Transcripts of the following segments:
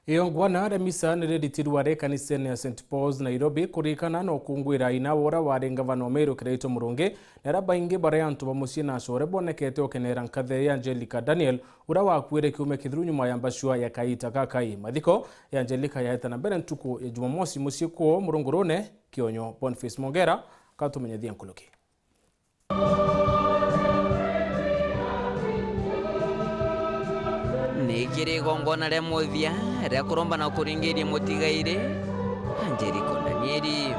IGONGOANA remisa niriritirwa kanisa ya St Paul's Nairobi kurikana no kungwira ina wora wari gavana Meru KIRAITU murungi nera baingi bare antu bamusie na core bonekete okenera nkathe ya Angelica Daniel ura wakwire kiume kithuru nyuma ya mbashua ya kaita kakai mathiko ya Angelica yaetana mbere ntuku ya Jumamosi musie kwa MURUNGURUNE KIONYO Boniface Mongera katumenyethia nkuluki. Nikiri IGONGOANA rya muthia rya kuromba na kuringiria mutigaire Angelica Daniel.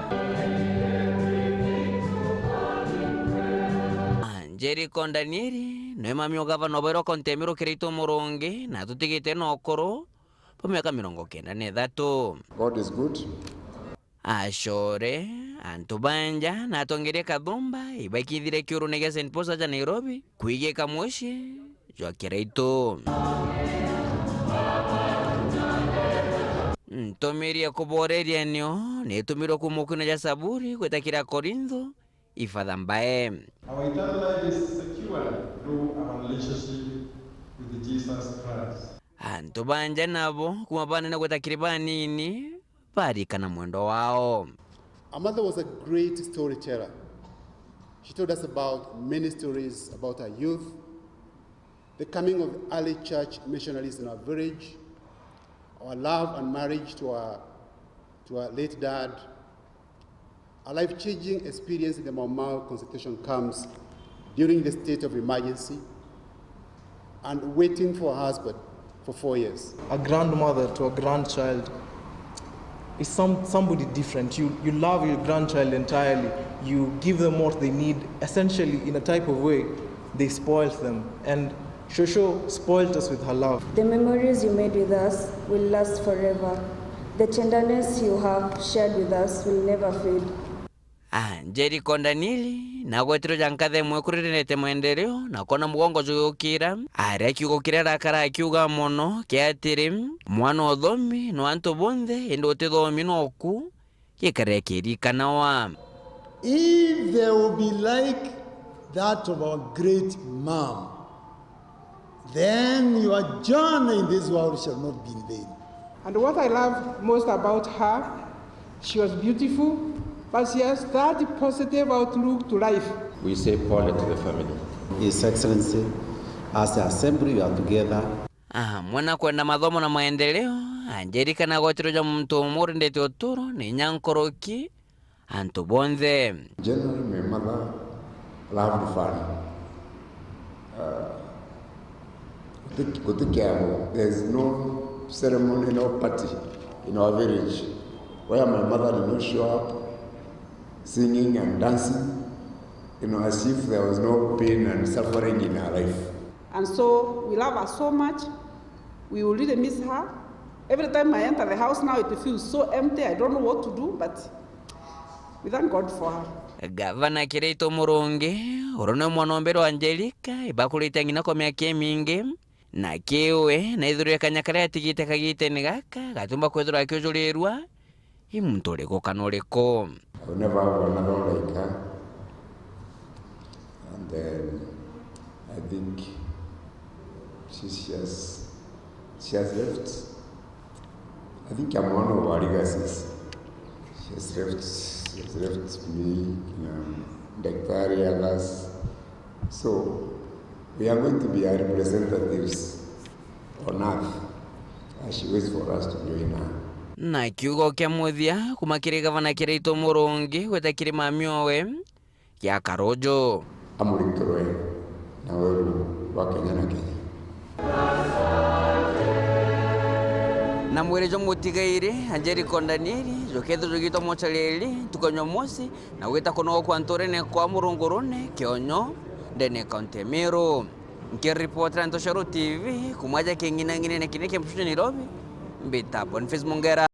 Angelica Daniel no mami gavana wa Kontemiro KIRAITU murungi na tutigite no koro pa miaka 93. God is good. Ashore antu banja na tongere kadhumba ibakithire kiurune gya St Paul's ja Nairobi kuigeka mwoshi jwa KIRAITU. Ntomiria kuboreria nio netumiro kumukuna ja saburi kwetakira Korintho ifadha mbae. Our eternal life is secured through our relationship with Jesus Christ. Antu banja nabo kumabana na kwetakira banini parika na mwendo wao. Our mother was a great storyteller. She told us about many stories about her youth, the coming of early church missionaries in our village, our love and marriage to our late dad, a life-changing experience in the Mau Mau constitution camps during the state of emergency, and waiting for her husband for 4 years. A grandmother to a grandchild is somebody different. You love your grandchild entirely. You give them what they need. Essentially, in a type of way, they spoil them. And Shosho spoiled us with her love. The memories you made with us will last forever. The tenderness you have shared with us will never fade. Angelica Daniel na gwetiro jankathe mwekurirete mwendereo na kona mugongo jugukira aria kiugo kiria rakara akiuga mono kiatiri mwana othomi no antu bonthe indi utithomi noku gikare kirikana wa. If there will be like that of our great mom, then your journey in this world shall not be in vain. And what I love most about her, she was beautiful, but she has that positive outlook to life. We say Paul to the family. His Excellency, as the assembly we are together. Mwana kwenda mathomo na maendeleo, Angelica na gwetiro ja muntu muri ndete oturo ni nyankoroki antu bonthe. Generally, my mother loved fun. There's no ceremony, no party in our village where my mother did not show up singing and dancing, as if there was no pain and suffering in her life. And so we love her so much. We will really miss her. Every time I enter the house now, it feels so empty. I don't know what to do, but we thank God for her. Gavana KIRAITU murungi urone mwonombero Angelica ibakulite ngina kwa miaka mingi na kiwe na ithuru kanyakara atigite kagite ni gaka gatumba kwethura akiujurirwa imuntu kana uriko. I will never have another like her. And then I think she has left. I think I'm one of our legacies. She has left me, Daktari, others. So we are going to be our representatives on earth as she waits for us to join her. Na kiugo kia muthia kumakiri gavana KIRAITU murungi gwetakiri mami owe ya karojo amurikirwe na weru wa Kenya na Kenya. Na mwerejo mutigaire Angelica Daniel joketho jogito mochaleli tukonyomosi na weta kono kwa ntorene kwa MURUNGURUNE KIONYO ndene Kontemiro nkiripota Ntosharu TV kumaja kingina ngine na kineke mshuni Nairobi mbita Boniface Mongera.